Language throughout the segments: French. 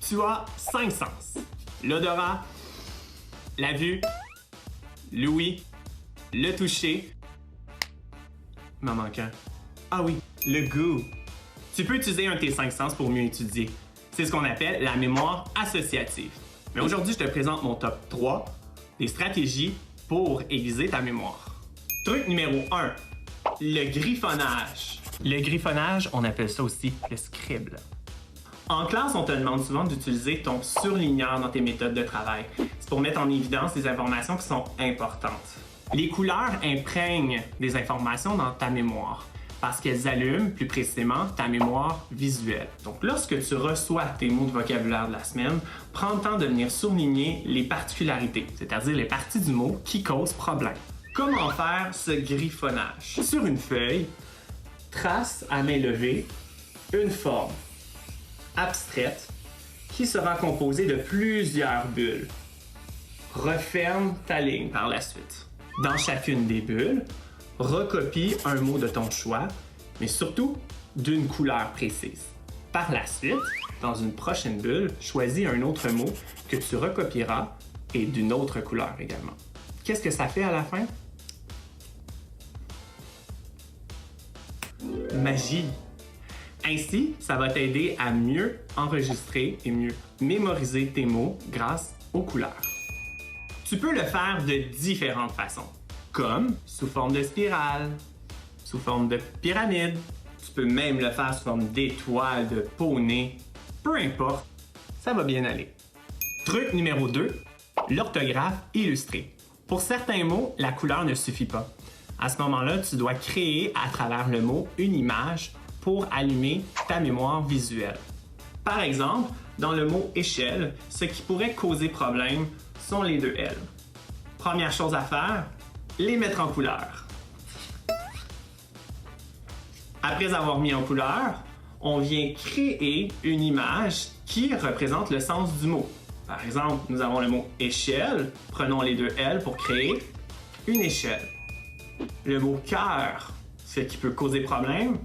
Tu as 5 sens. L'odorat, la vue, l'ouïe, le toucher. Il m'en manque un. Ah oui, le goût. Tu peux utiliser un de tes 5 sens pour mieux étudier. C'est ce qu'on appelle la mémoire associative. Mais aujourd'hui, je te présente mon top 3 des stratégies pour aiguiser ta mémoire. Truc numéro 1, le griffonnage. Le griffonnage, on appelle ça aussi le scribble. En classe, on te demande souvent d'utiliser ton surligneur dans tes méthodes de travail. C'est pour mettre en évidence des informations qui sont importantes. Les couleurs imprègnent des informations dans ta mémoire parce qu'elles allument, plus précisément, ta mémoire visuelle. Donc, lorsque tu reçois tes mots de vocabulaire de la semaine, prends le temps de venir surligner les particularités, c'est-à-dire les parties du mot qui causent problème. Comment faire ce griffonnage? Sur une feuille, trace à main levée une forme abstraite qui sera composée de plusieurs bulles. Referme ta ligne par la suite. Dans chacune des bulles, recopie un mot de ton choix, mais surtout d'une couleur précise. Par la suite, dans une prochaine bulle, choisis un autre mot que tu recopieras et d'une autre couleur également. Qu'est-ce que ça fait à la fin? Magie! Ainsi, ça va t'aider à mieux enregistrer et mieux mémoriser tes mots grâce aux couleurs. Tu peux le faire de différentes façons, comme sous forme de spirale, sous forme de pyramide. Tu peux même le faire sous forme d'étoile, de poney, peu importe, ça va bien aller. Truc numéro 2, l'orthographe illustrée. Pour certains mots, la couleur ne suffit pas. À ce moment-là, tu dois créer à travers le mot une image pour allumer ta mémoire visuelle. Par exemple, dans le mot échelle, ce qui pourrait causer problème sont les deux L. Première chose à faire, les mettre en couleur. Après avoir mis en couleur, on vient créer une image qui représente le sens du mot. Par exemple, nous avons le mot échelle, prenons les deux L pour créer une échelle. Le mot cœur, ce qui peut causer problème,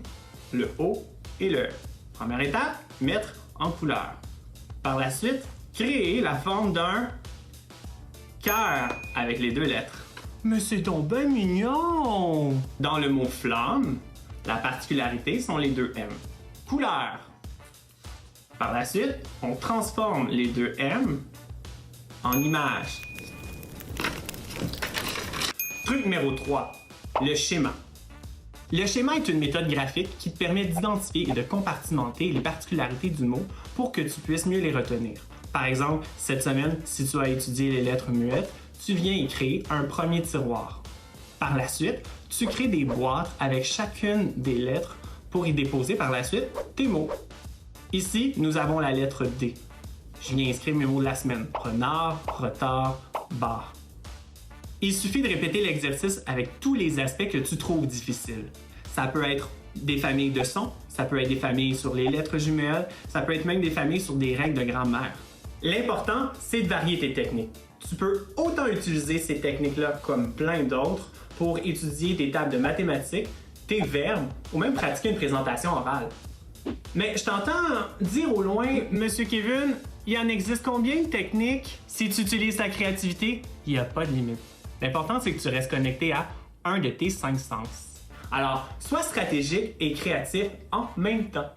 le O et le E. Première étape, mettre en couleur. Par la suite, créer la forme d'un cœur avec les deux lettres. Mais c'est donc bien mignon! Dans le mot flamme, la particularité sont les deux M. Couleur. Par la suite, on transforme les deux M en image. Truc numéro 3, le schéma. Le schéma est une méthode graphique qui te permet d'identifier et de compartimenter les particularités du mot pour que tu puisses mieux les retenir. Par exemple, cette semaine, si tu as étudié les lettres muettes, tu viens y créer un premier tiroir. Par la suite, tu crées des boîtes avec chacune des lettres pour y déposer par la suite tes mots. Ici, nous avons la lettre D. Je viens inscrire mes mots de la semaine. Renard, retard, bar. Il suffit de répéter l'exercice avec tous les aspects que tu trouves difficiles. Ça peut être des familles de sons, ça peut être des familles sur les lettres jumelles, ça peut être même des familles sur des règles de grammaire. L'important, c'est de varier tes techniques. Tu peux autant utiliser ces techniques-là comme plein d'autres pour étudier tes tables de mathématiques, tes verbes ou même pratiquer une présentation orale. Mais je t'entends dire au loin, Monsieur Kevin, il en existe combien de techniques? Si tu utilises ta créativité, il n'y a pas de limite. L'important, c'est que tu restes connecté à un de tes 5 sens. Alors, sois stratégique et créatif en même temps.